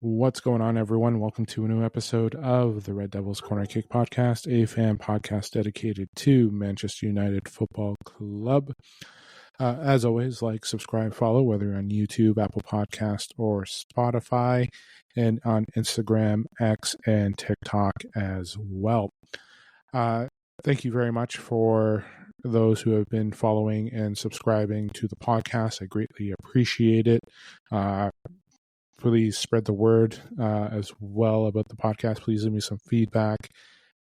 What's going on, everyone? Welcome to a new episode of the Red Devils Corner Kick Podcast, a fan podcast dedicated to Manchester United Football Club. As always, like, subscribe, follow, whether you're on YouTube, Apple Podcast, or Spotify, and on Instagram, X, and TikTok as well. Thank you very much for those who have been following and subscribing to the podcast. I greatly appreciate it. Please spread the word as well about the podcast. Please leave me some feedback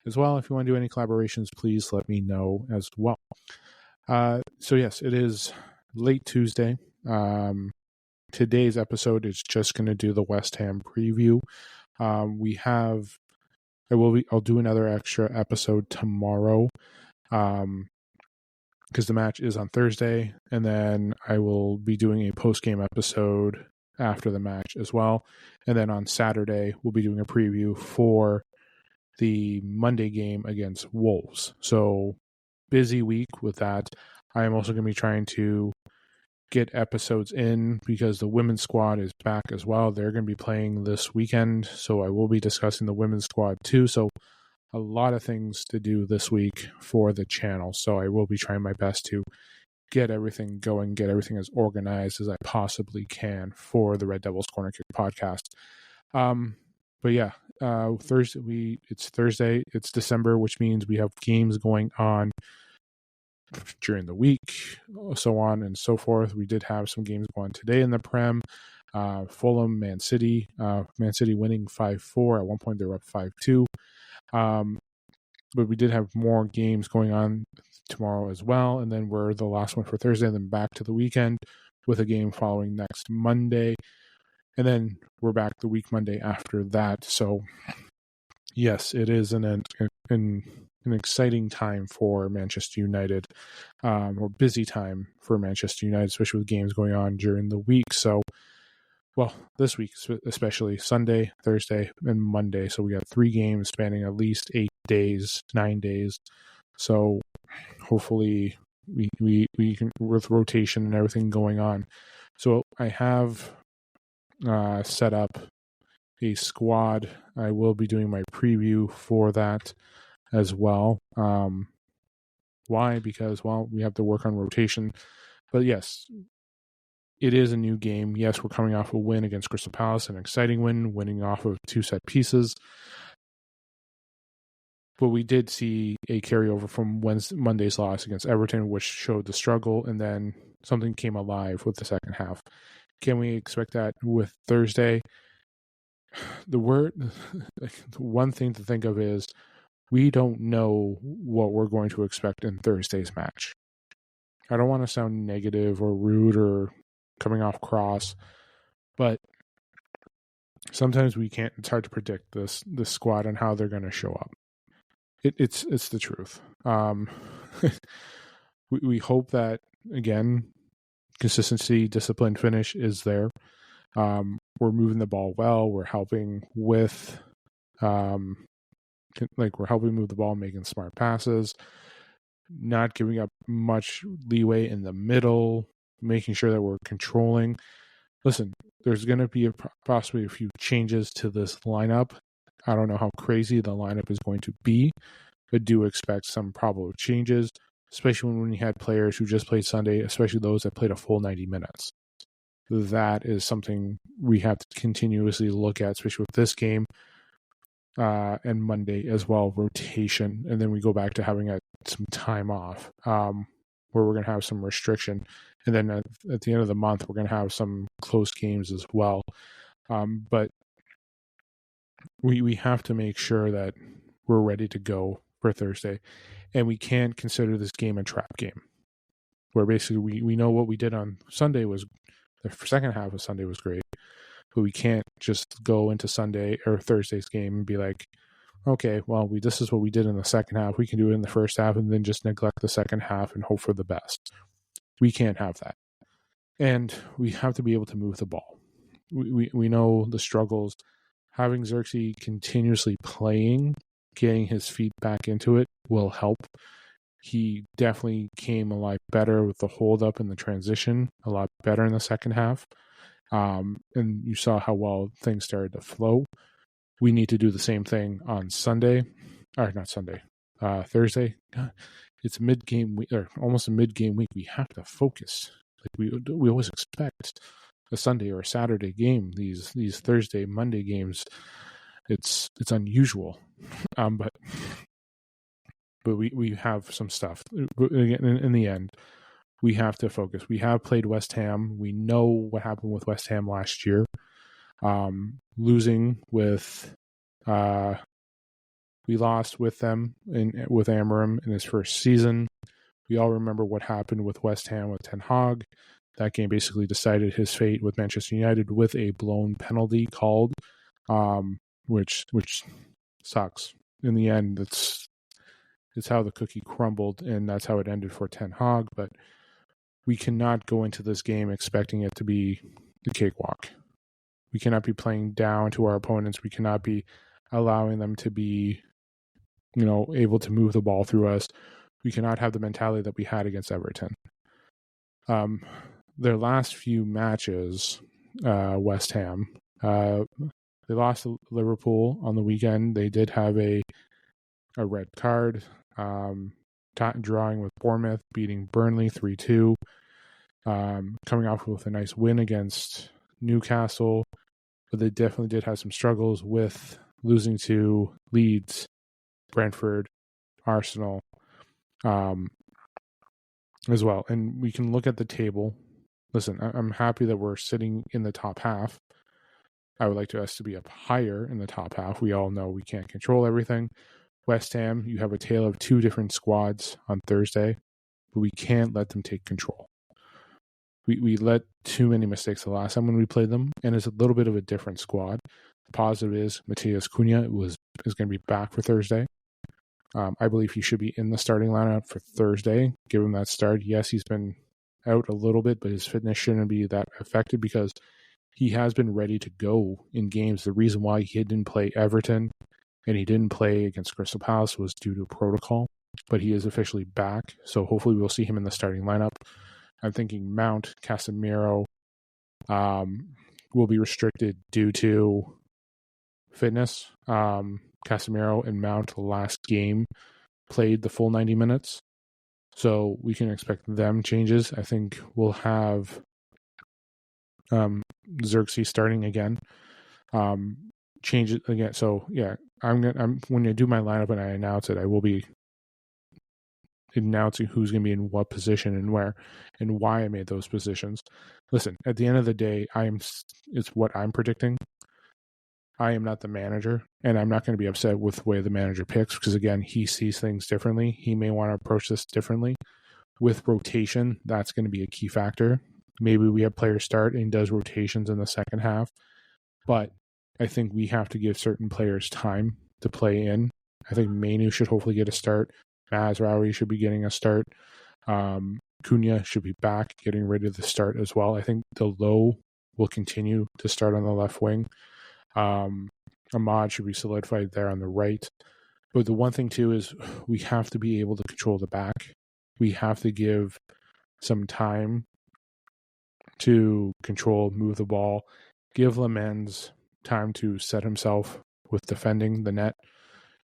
as well. If you want to do any collaborations, please let me know as well. So yes, it is late Tuesday. Today's episode is just going to do the West Ham preview. I'll do another extra episode tomorrow because the match is on Thursday, and then I will be doing a post-game episode after the match as well. And then on Saturday, we'll be doing a preview for the Monday game against Wolves. So busy week with that. I am also going to be trying to get episodes in because the women's squad is back as well. They're going to be playing this weekend, so I will be discussing the women's squad too. So a lot of things to do this week for the channel. So I will be trying my best to get everything going, get everything as organized as I possibly can for the Red Devils Corner Kick podcast. But yeah, it's Thursday, it's December, which means we have games going on during the week, so on and so forth. We did have some games going today in the Prem. Fulham, Man City winning 5-4. At one point they were up 5-2. But we did have more games going on tomorrow as well, and then we're the last one for Thursday, and then back to the weekend with a game following next Monday, and then we're back the week Monday after that. So yes, it is an exciting time for Manchester United, or busy time for Manchester United, especially with games going on during the week. So, well, this week especially, Sunday, Thursday, and Monday. So we got 3 games spanning at least 9 days. So hopefully we can, with rotation and everything going on. So I have set up a squad. I will be doing my preview for that as well. Why? Because, well, we have to work on rotation. But yes, it is a new game. Yes, we're coming off a win against Crystal Palace, an exciting win, winning off of 2 set pieces. But we did see a carryover from Monday's loss against Everton, which showed the struggle, and then something came alive with the second half. Can we expect that with Thursday? The one thing to think of is we don't know what we're going to expect in Thursday's match. I don't want to sound negative or rude or coming off cross, but sometimes we can't. It's hard to predict this squad and how they're going to show up. It's the truth. We hope that, again, consistency, discipline, finish is there. We're moving the ball well. We're helping with, we're helping move the ball, making smart passes, not giving up much leeway in the middle, making sure that we're controlling. Listen, there's going to be possibly a few changes to this lineup. I don't know how crazy the lineup is going to be, but do expect some probable changes, especially when you had players who just played Sunday, especially those that played a full 90 minutes. That is something we have to continuously look at, especially with this game and Monday as well, rotation. And then we go back to having some time off where we're going to have some restriction. And then at the end of the month, we're going to have some close games as well. But we have to make sure that we're ready to go for Thursday. And we can't consider this game a trap game, where basically we know what we did on Sunday was, the second half of Sunday was great, but we can't just go into Sunday or Thursday's game and be like, okay, well, this is what we did in the second half. We can do it in the first half and then just neglect the second half and hope for the best. We can't have that. And we have to be able to move the ball. We know the struggles. Having Xerxes continuously playing, getting his feet back into it will help. He definitely came alive better with the hold up and the transition, a lot better in the second half. And you saw how well things started to flow. We need to do the same thing on Sunday, or not Sunday, Thursday. God, it's mid-game week, or almost a mid-game week. We have to focus. Like we always expect a Sunday or a Saturday game. These Thursday, Monday games, it's unusual. But we have some stuff. In the end, we have to focus. We have played West Ham. We know what happened with West Ham last year. Losing with, we lost with them with Amorim in his first season. We all remember what happened with West Ham with Ten Hag. That game basically decided his fate with Manchester United with a blown penalty called, which sucks. In the end, it's how the cookie crumbled, and that's how it ended for Ten Hag. But we cannot go into this game expecting it to be the cakewalk. We cannot be playing down to our opponents. We cannot be allowing them to be, able to move the ball through us. We cannot have the mentality that we had against Everton. Their last few matches, West Ham, they lost to Liverpool on the weekend. They did have a red card, drawing with Bournemouth, beating Burnley 3-2, coming off with a nice win against Newcastle, but they definitely did have some struggles with losing to Leeds, Brentford, Arsenal, as well. And we can look at the table. Listen, I'm happy that we're sitting in the top half. I would like us to be up higher in the top half. We all know we can't control everything. West Ham, you have a tale of two different squads on Thursday, but we can't let them take control. We let too many mistakes the last time when we played them, and it's a little bit of a different squad. The positive is Matheus Cunha is going to be back for Thursday. I believe he should be in the starting lineup for Thursday. Give him that start. Yes, he's been out a little bit, but his fitness shouldn't be that affected because he has been ready to go in games. The reason why he didn't play Everton and he didn't play against Crystal Palace was due to protocol, but he is officially back. So hopefully we'll see him in the starting lineup. I'm thinking Mount, Casemiro will be restricted due to fitness. Casemiro and Mount, the last game, played the full 90 minutes. So we can expect them changes. I think we'll have Xerxes starting again. Change it again. So yeah, I'm when I do my lineup and I announce it, I will be announcing who's going to be in what position and where and why I made those positions. Listen, at the end of the day, it's what I'm predicting. I am not the manager, and I'm not going to be upset with the way the manager picks because, again, he sees things differently. He may want to approach this differently. With rotation, that's going to be a key factor. Maybe we have players start and does rotations in the second half, but I think we have to give certain players time to play in. I think Mainu should hopefully get a start. Mazraoui should be getting a start. Cunha should be back, getting ready to start as well. I think Dalot will continue to start on the left wing. Ahmad should be solidified there on the right. But the one thing too is we have to be able to control the back. We have to give some time to control, move the ball, give Lamens time to set himself with defending the net.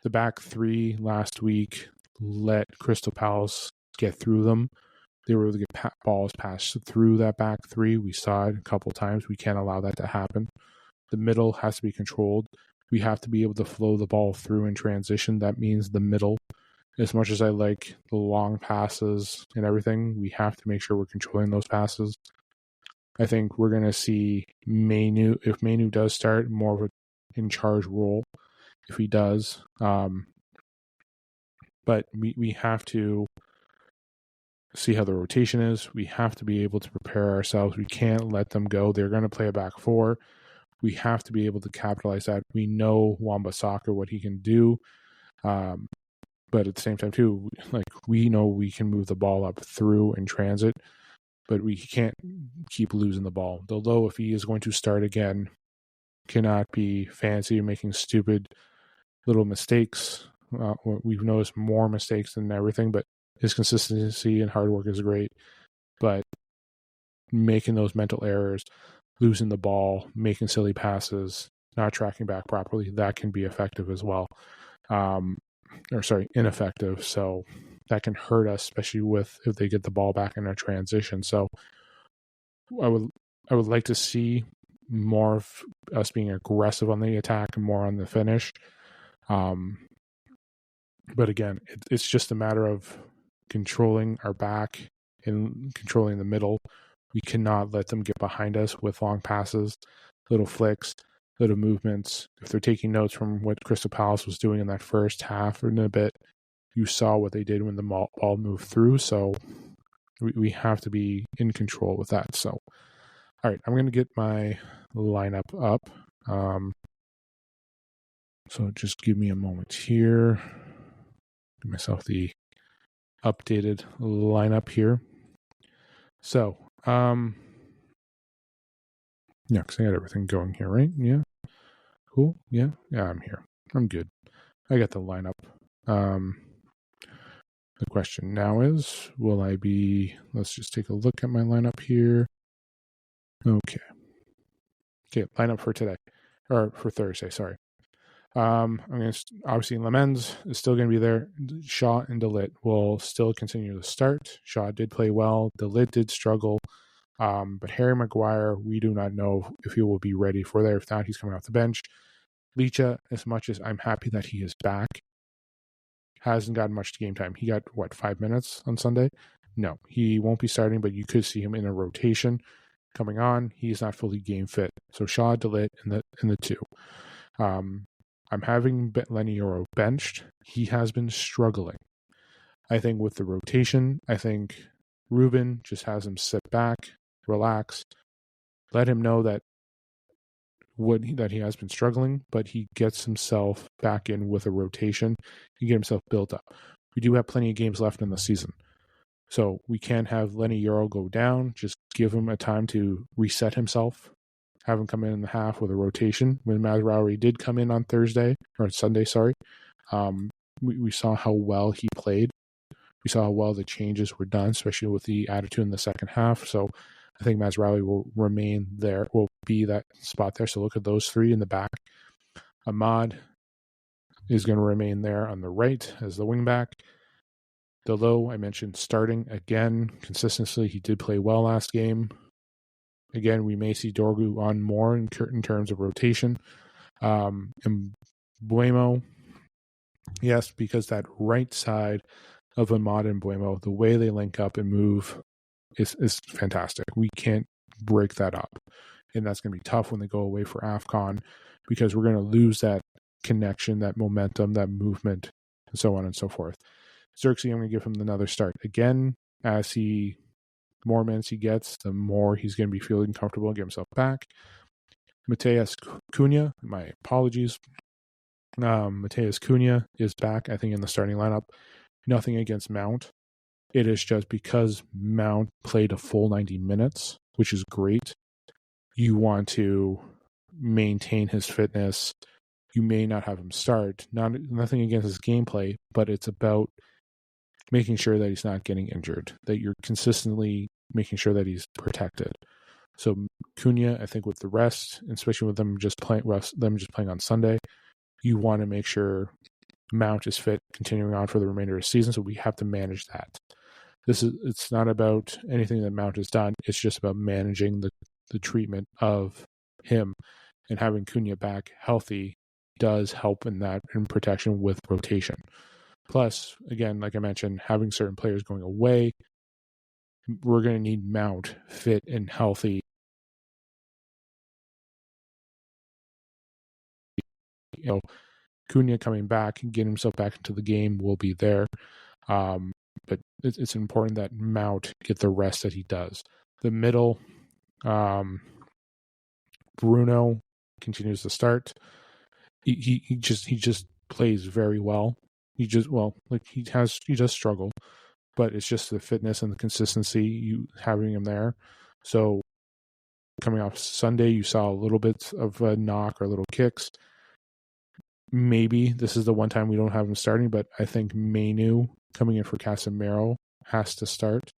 The back three last week let Crystal Palace get through them. They were able to get balls passed through that back three. We saw it a couple times. We can't allow that to happen. The middle has to be controlled. We have to be able to flow the ball through in transition. That means the middle. As much as I like the long passes and everything, we have to make sure we're controlling those passes. I think we're going to see Mainu, if Mainu does start, more of an in-charge role, if he does. But we have to see how the rotation is. We have to be able to prepare ourselves. We can't let them go. They're going to play a back four. We have to be able to capitalize that. We know Wan-Bissaka, what he can do. But at the same time, too, like we know we can move the ball up through in transit, but we can't keep losing the ball. Although if he is going to start again, cannot be fancy making stupid little mistakes. We've noticed more mistakes than everything, but his consistency and hard work is great. But making those mental errors, losing the ball, making silly passes, not tracking back properly, that can be effective as well. Ineffective. So that can hurt us, especially if they get the ball back in a transition. So I would like to see more of us being aggressive on the attack and more on the finish. But again, it's just a matter of controlling our back and controlling the middle. We cannot let them get behind us with long passes, little flicks, little movements. If they're taking notes from what Crystal Palace was doing in that first half or in a bit, you saw what they did when the ball moved through. So we have to be in control with that. So, all right, I'm going to get my lineup up. So just give me a moment here. Give myself the updated lineup here. So, yeah, because I got everything going here, right? Yeah. Cool. Yeah, I'm here. I'm good. I got the lineup. The question now is, will I be... Let's just take a look at my lineup here. Okay, lineup for today. Or for Thursday, sorry. I'm going to... Obviously, Lemens is still going to be there. Shaw and De Ligt will still continue to start. Shaw did play well. De Ligt did struggle. But Harry Maguire, we do not know if he will be ready for there. If not, he's coming off the bench. Licha, as much as I'm happy that he is back, hasn't gotten much game time. He got, 5 minutes on Sunday? No, he won't be starting, but you could see him in a rotation coming on. He's not fully game fit. So Shaw, De Ligt in the two. I'm having Leny Yoro benched. He has been struggling. I think with the rotation, I think Ruben just has him sit back, relax, let him know that he has been struggling, but he gets himself back in with a rotation. He get himself built up. We do have plenty of games left in the season. So we can't have Leny Yoro go down. Just give him a time to reset himself. Have him come in the half with a rotation. When Mazraoui did come in on Sunday, we saw how well he played. We saw how well the changes were done, especially with the attitude in the second half. So I think Mazraoui will be that spot there. So look at those three in the back. Ahmad is going to remain there on the right as the wingback. Dalot, I mentioned starting again consistently. He did play well last game. Again, we may see Dorgu on more in terms of rotation. And Mbeumo, yes, because that right side of Ahmad and Mbeumo, the way they link up and move is fantastic. We can't break that up. And that's going to be tough when they go away for AFCON, because we're going to lose that connection, that momentum, that movement, and so on and so forth. Xerxes, I'm going to give him another start. Again, as more minutes he gets, the more he's going to be feeling comfortable and get himself back. Matheus Cunha, my apologies. Matheus Cunha is back, I think, in the starting lineup. Nothing against Mount. It is just because Mount played a full 90 minutes, which is great. You want to maintain his fitness. You may not have him start. Nothing against his gameplay, but it's about making sure that he's not getting injured, that you're consistently making sure that he's protected. So Cunha, I think with the rest, especially with them just playing on Sunday, you want to make sure Mount is fit continuing on for the remainder of the season. So we have to manage that. It's not about anything that Mount has done. It's just about managing the treatment of him, and having Cunha back healthy does help in protection with rotation. Plus, again, like I mentioned, having certain players going away, we're going to need Mount fit and healthy. Cunha coming back and getting himself back into the game will be there. But it's important that Mount get the rest that he does. The middle, Bruno continues to start. He just plays very well. He does struggle, but it's just the fitness and the consistency, you having him there. So coming off Sunday, you saw a little bit of a knock or little kicks. Maybe this is the one time we don't have him starting, but I think Mainu coming in for Casemiro has to start.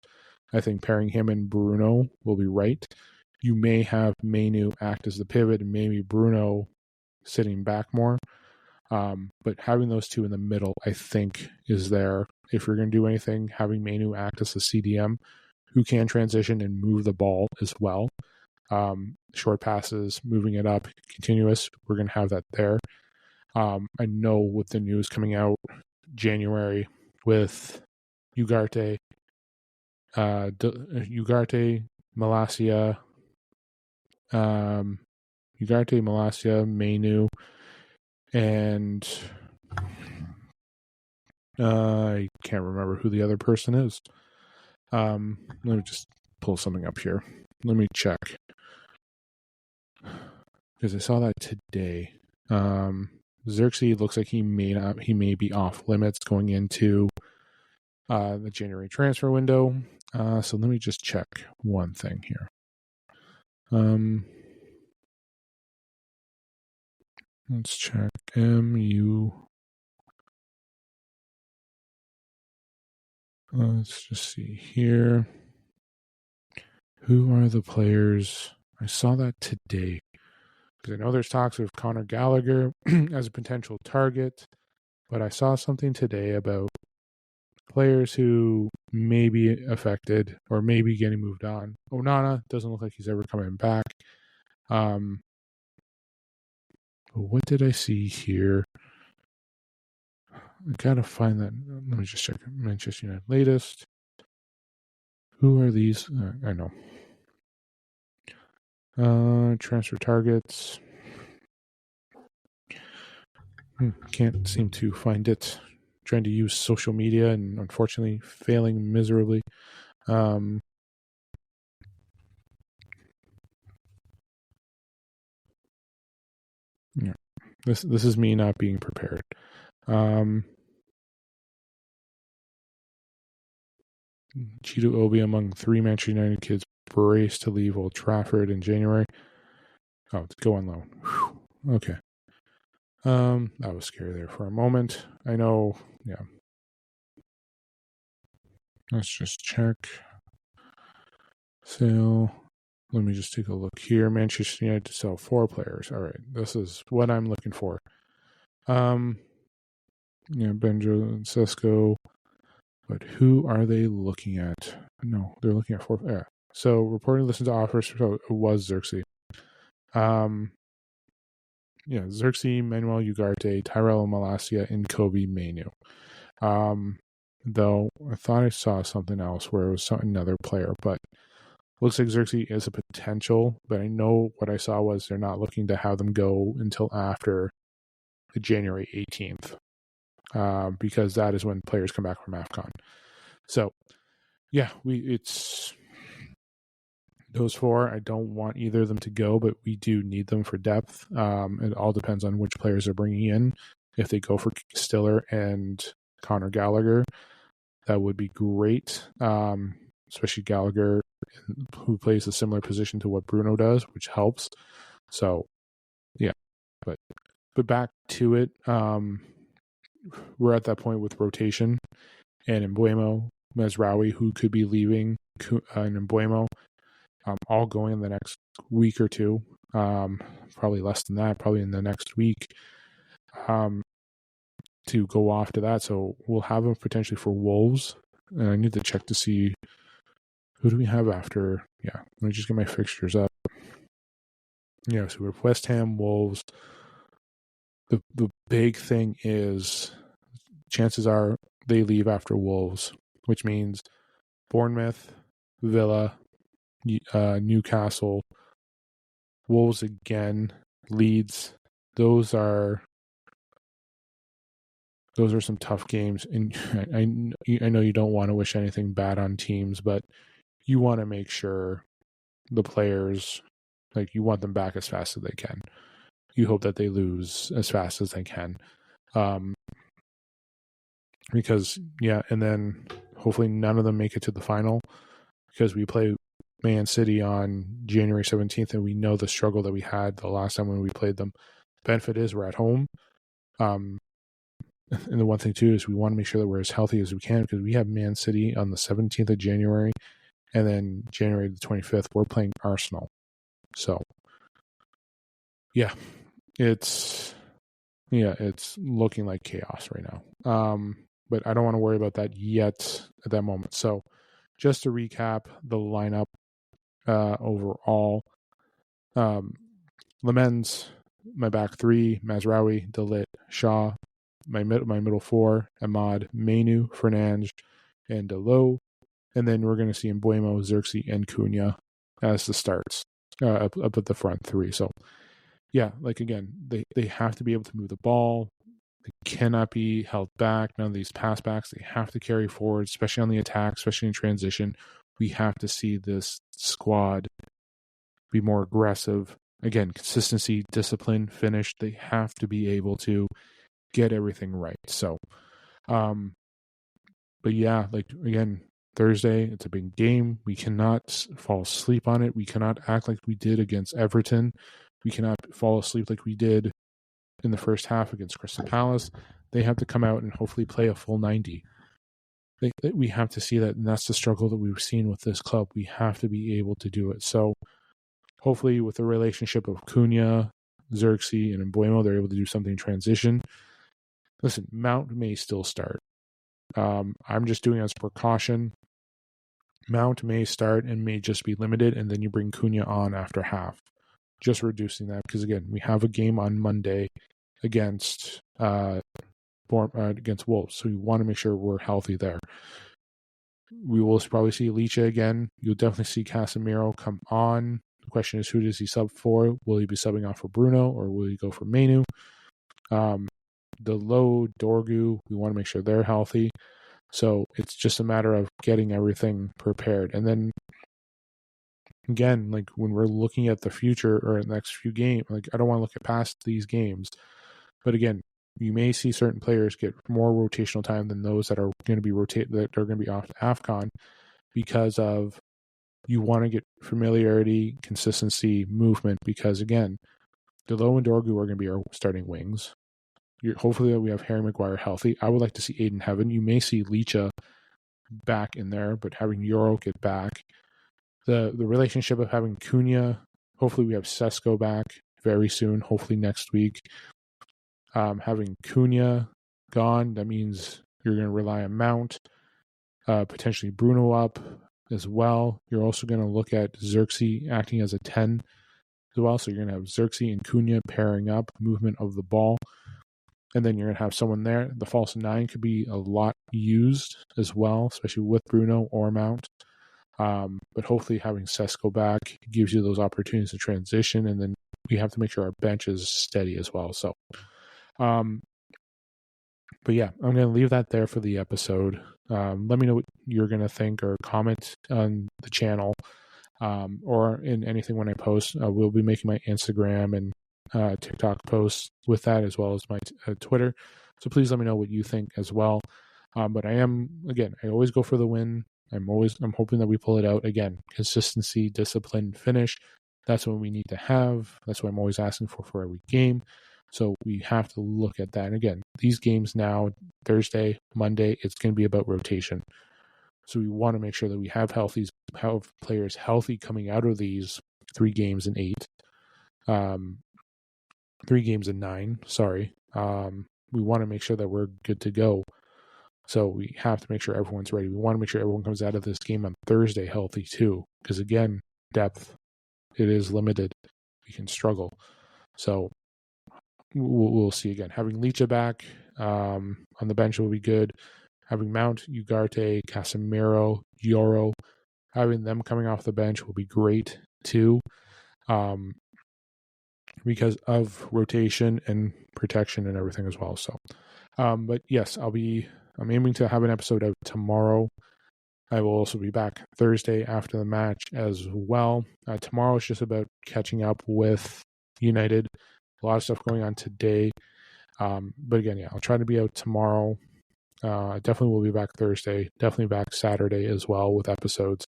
I think pairing him and Bruno will be right. you may have Mainu act as the pivot and maybe Bruno sitting back more. But having those two in the middle, I think, is there. If you're going to do anything, having Mainu act as the CDM who can transition and move the ball as well. Short passes, moving it up, continuous, we're going to have that there. I know with the news coming out January with Ugarte, Malacia, Mainu, and I can't remember who the other person is. Let me just pull something up here. Let me check. Because I saw that today. Xerxes looks like he may be off limits going into the January transfer window. So let me just check one thing here. Let's check MU. Let's just see here. Who are the players? I saw that today. Because I know there's talks of Conor Gallagher as a potential target. But I saw something today about players who may be affected or may be getting moved on. Onana doesn't look like he's ever coming back. What did I see here? I gotta find that. Let me just check Manchester United latest. Who are these? I know. Transfer targets. Can't seem to find it. Trying to use social media and unfortunately failing miserably. Yeah. This is me not being prepared. Chido Obi among 3 Manchester United kids braced to leave Old Trafford in January. Oh, to go on loan. Whew. Okay. That was scary there for a moment. I know, yeah. Let's just check. Sale. Let me just take a look here. Manchester United to sell 4 players. All right. This is what I'm looking for. Benjo and Sesko. But who are they looking at? No, they're looking at 4. Yeah. So reporting listen to offers. So it was Xerxes. Xerxes, Manuel Ugarte, Tyrell Malacia, and Kobe Mainu. Though I thought I saw something else where it was another player, but looks like Xerxes is a potential, but I know what I saw was they're not looking to have them go until after the January 18th, because that is when players come back from AFCON. So, yeah, it's those 4. I don't want either of them to go, but we do need them for depth. It all depends on which players they're bringing in. If they go for Stiller and Conor Gallagher, that would be great, especially Gallagher, who plays a similar position to what Bruno does, which helps. So, yeah. But back to it, we're at that point with rotation, and Mbeumo, Mazraoui, who could be leaving, and Mbeumo, all going in the next week or 2, probably less than that, probably in the next week, to go off to that. So we'll have them potentially for Wolves, and I need to check to see who do we have after. Yeah, let me just get my fixtures up. Yeah, so we're West Ham, Wolves. The big thing is chances are they leave after Wolves, which means Bournemouth, Villa, Newcastle, Wolves again, Leeds. Those are some tough games, and I know you don't want to wish anything bad on teams, but you want to make sure the players, like, you want them back as fast as they can. You hope that they lose as fast as they can, because and then hopefully none of them make it to the final, because we play Man City on January 17th, and we know the struggle that we had the last time when we played them. Benefit is we're at home. And the one thing too is we want to make sure that we're as healthy as we can, because we have Man City on the 17th of January, and then January the 25th we're playing Arsenal. So, yeah, it's looking like chaos right now. But I don't want to worry about that yet at that moment. So, just to recap the lineup overall, Lemens, my back three, Mazraoui, Dalit, Shaw, my middle four, Ahmad, Mainu, Fernandes, and Delo. And then we're going to see Mbeumo, Xerxes, and Cunha as the starts up at the front three. So, yeah, like again, they have to be able to move the ball. They cannot be held back. None of these pass backs. They have to carry forward, especially on the attack, especially in transition. We have to see this squad be more aggressive. Again, consistency, discipline, finish. They have to be able to get everything right. So, but yeah, like again, Thursday, it's a big game. We cannot fall asleep on it. We cannot act like we did against Everton. We cannot fall asleep like we did in the first half against Crystal Palace. They have to come out and hopefully play a full 90. We have to see that, and that's the struggle that we've seen with this club. We have to be able to do it. So hopefully with the relationship of Cunha, Xerxes, and Mbeumo, they're able to do something in transition. Listen, Mount may still start. I'm just doing it as precaution. Mount may start and may just be limited, and then you bring Cunha on after half. Just reducing that, because again, we have a game on Monday against Wolves, so we want to make sure we're healthy there. We will probably see Licha again. You'll definitely see Casemiro come on. The question is, who does he sub for? Will he be subbing off for Bruno, or will he go for Mainu? The low Dorgu, we want to make sure they're healthy. So it's just a matter of getting everything prepared. And then again, like when we're looking at the future or the next few games, like I don't want to look at past these games, but again, you may see certain players get more rotational time than those that are going to be that are going to be off to AFCON, because of you want to get familiarity, consistency, movement, because again, Delo and Dorgu are going to be our starting wings. Hopefully we have Harry Maguire healthy. I would like to see Aiden Heaven. You may see Licha back in there, but having Euro get back. The relationship of having Cunha, hopefully we have Sesko back very soon, hopefully next week. Having Cunha gone, that means you're going to rely on Mount, potentially Bruno up as well. You're also going to look at Xerxes acting as a 10 as well. So you're going to have Xerxes and Cunha pairing up, movement of the ball. And then you're going to have someone there. The false 9 could be a lot used as well, especially with Bruno or Mount. But hopefully having Sesko back gives you those opportunities to transition. And then we have to make sure our bench is steady as well. So, but yeah, I'm going to leave that there for the episode. Let me know what you're going to think, or comment on the channel, or in anything when I post. We'll be making my Instagram and TikTok posts with that, as well as my Twitter. So please let me know what you think as well. But I always go for the win. I'm hoping that we pull it out. Again, consistency, discipline, finish. That's what we need to have. That's what I'm always asking for every game. So we have to look at that. And again, these games now, Thursday, Monday, it's going to be about rotation. So we want to make sure that we have players healthy coming out of these 3 games in 8. 3 games in 9, sorry. We want to make sure that we're good to go. So we have to make sure everyone's ready. We want to make sure everyone comes out of this game on Thursday healthy too. Because again, depth, it is limited. We can struggle. So we'll see again. Having Licha back on the bench will be good. Having Mount, Ugarte, Casemiro, Yoro, having them coming off the bench will be great too. Because of rotation and protection and everything as well. So, but yes, I'm aiming to have an episode out tomorrow. I will also be back Thursday after the match as well. Tomorrow is just about catching up with United. A lot of stuff going on today. But again, yeah, I'll try to be out tomorrow. Definitely will be back Thursday. Definitely back Saturday as well with episodes.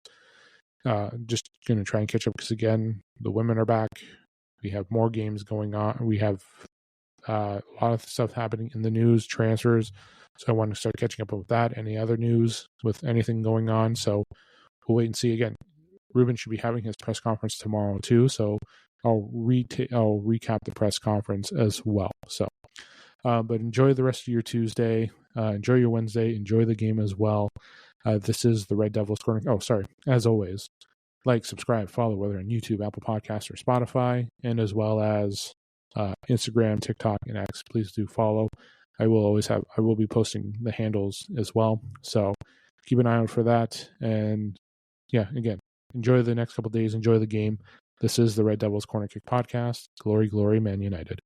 Just going to try and catch up, because again, the women are back. We have more games going on. We have a lot of stuff happening in the news, transfers. So I want to start catching up with that. Any other news with anything going on. So we'll wait and see. Again, Ruben should be having his press conference tomorrow too, so I'll recap the press conference as well. So, but enjoy the rest of your Tuesday. Enjoy your Wednesday. Enjoy the game as well. This is the Red Devils Corner. Oh, sorry. As always, like, subscribe, follow, whether on YouTube, Apple Podcasts, or Spotify, and as well as Instagram, TikTok, and X. Please do follow. I will be posting the handles as well. So keep an eye out for that. And yeah, again, enjoy the next couple of days. Enjoy the game. This is the Red Devils Corner Kick Podcast. Glory, glory, Man United.